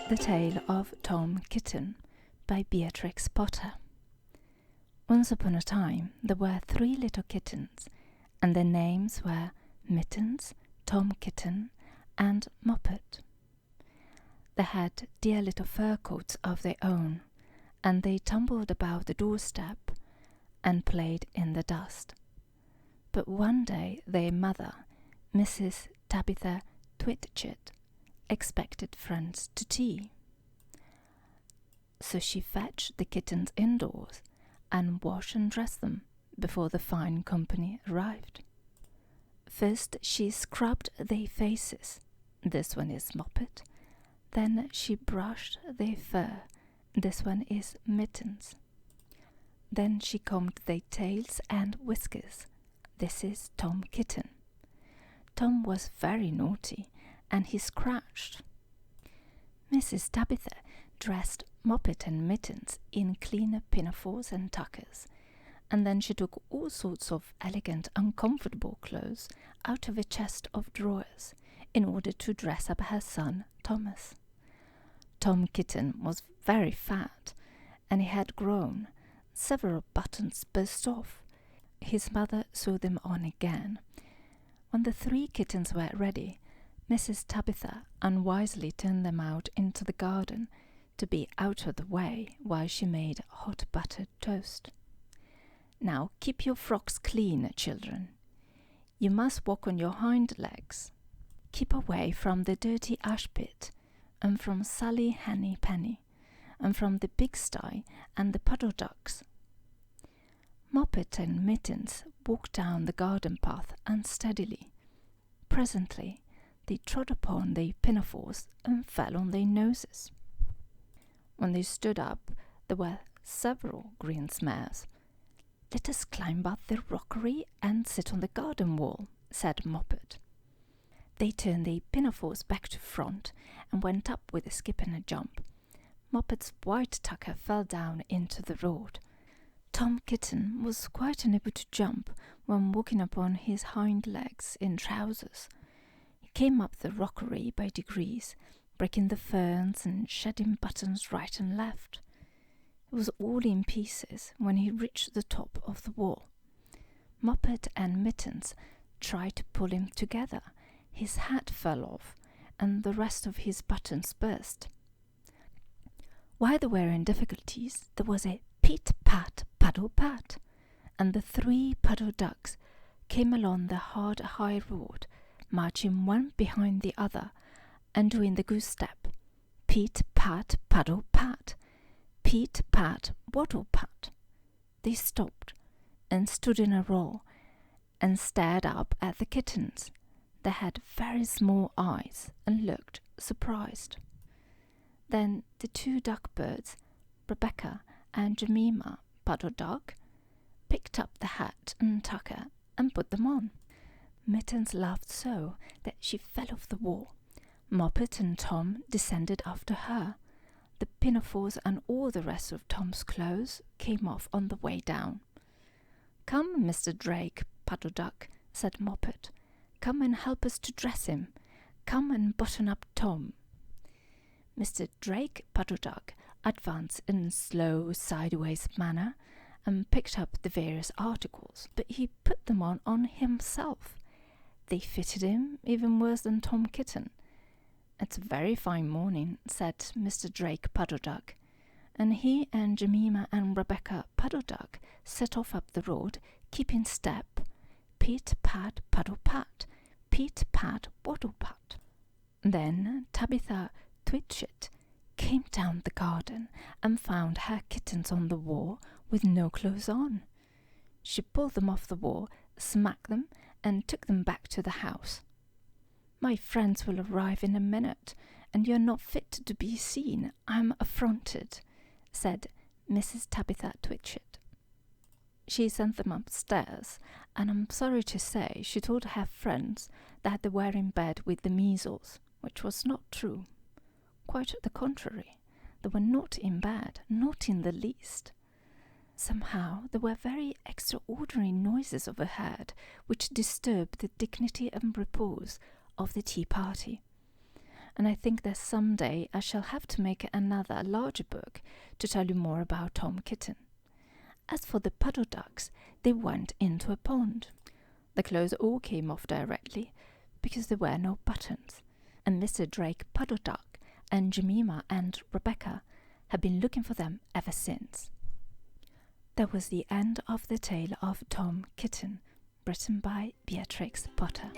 The Tale of Tom Kitten by Beatrix Potter. Once upon a time there were 3 little kittens, and their names were Mittens, Tom Kitten, and Moppet. They had dear little fur coats of their own, and they tumbled about the doorstep and played in the dust. But one day their mother, Mrs. Tabitha Twitchit, expected friends to tea. So she fetched the kittens indoors and washed and dressed them before the fine company arrived. First she scrubbed their faces. This one is Moppet. Then she brushed their fur. This one is Mittens. Then she combed their tails and whiskers. This is Tom Kitten. Tom was very naughty, and he scratched. Mrs. Tabitha dressed Moppet and Mittens in clean pinafores and tuckers, and then she took all sorts of elegant, uncomfortable clothes out of a chest of drawers in order to dress up her son Thomas. Tom Kitten was very fat, and he had grown. Several buttons burst off. His mother sewed them on again. When the 3 kittens were ready, Mrs. Tabitha unwisely turned them out into the garden to be out of the way while she made hot buttered toast. "Now keep your frocks clean, children. You must walk on your hind legs. Keep away from the dirty ash pit, and from Sally Henny Penny, and from the pigsty and the puddle ducks." Moppet and Mittens walked down the garden path unsteadily. Presently they trod upon their pinafores and fell on their noses. When they stood up, there were several green smears. "Let us climb up the rockery and sit on the garden wall," said Moppet. They turned their pinafores back to front and went up with a skip and a jump. Moppet's white tucker fell down into the road. Tom Kitten was quite unable to jump when walking upon his hind legs in trousers. He came up the rockery by degrees, breaking the ferns and shedding buttons right and left. It was all in pieces when he reached the top of the wall. Moppet and Mittens tried to pull him together. His hat fell off, and the rest of his buttons burst. While they were in difficulties, there was a pit-pat, paddle-pat, and the 3 puddle ducks came along the hard high road, marching one behind the other, and doing the goose-step. Pit-pat, paddle-pat, pit-pat, waddle-pat. They stopped and stood in a row and stared up at the kittens. They had very small eyes and looked surprised. Then the 2 duck birds, Rebecca and Jemima Puddle Duck, picked up the hat and tucker and put them on. Mittens laughed so that she fell off the wall. Moppet and Tom descended after her. The pinafores and all the rest of Tom's clothes came off on the way down. "Come, Mr. Drake Puddle Duck," said Moppet. "Come and help us to dress him. Come and button up Tom." Mr. Drake Puddle Duck advanced in a slow, sideways manner and picked up the various articles, but he put them on himself. They fitted him even worse than Tom Kitten. "It's a very fine morning," said Mr. Drake Puddle Duck, and he and Jemima and Rebecca Puddle Duck set off up the road, keeping step. Pit-pat, paddle-pat, pit-pat, waddle-pat. Then Tabitha Twitchit came down the garden and found her kittens on the wall with no clothes on. She pulled them off the wall, smacked them, and took them back to the house. "My friends will arrive in a minute, and you're not fit to be seen. I'm affronted," said Mrs. Tabitha Twitchit. She sent them upstairs, and I'm sorry to say she told her friends that they were in bed with the measles, which was not true. Quite the contrary. They were not in bed, not in the least. Somehow there were very extraordinary noises overhead which disturbed the dignity and repose of the tea party. and I think that someday I shall have to make another larger book to tell you more about Tom Kitten. As for the puddle ducks, they went into a pond. The clothes all came off directly, because there were no buttons, and Mr. Drake Puddle Duck and Jemima and Rebecca had been looking for them ever since. That was the end of the tale of Tom Kitten, written by Beatrix Potter.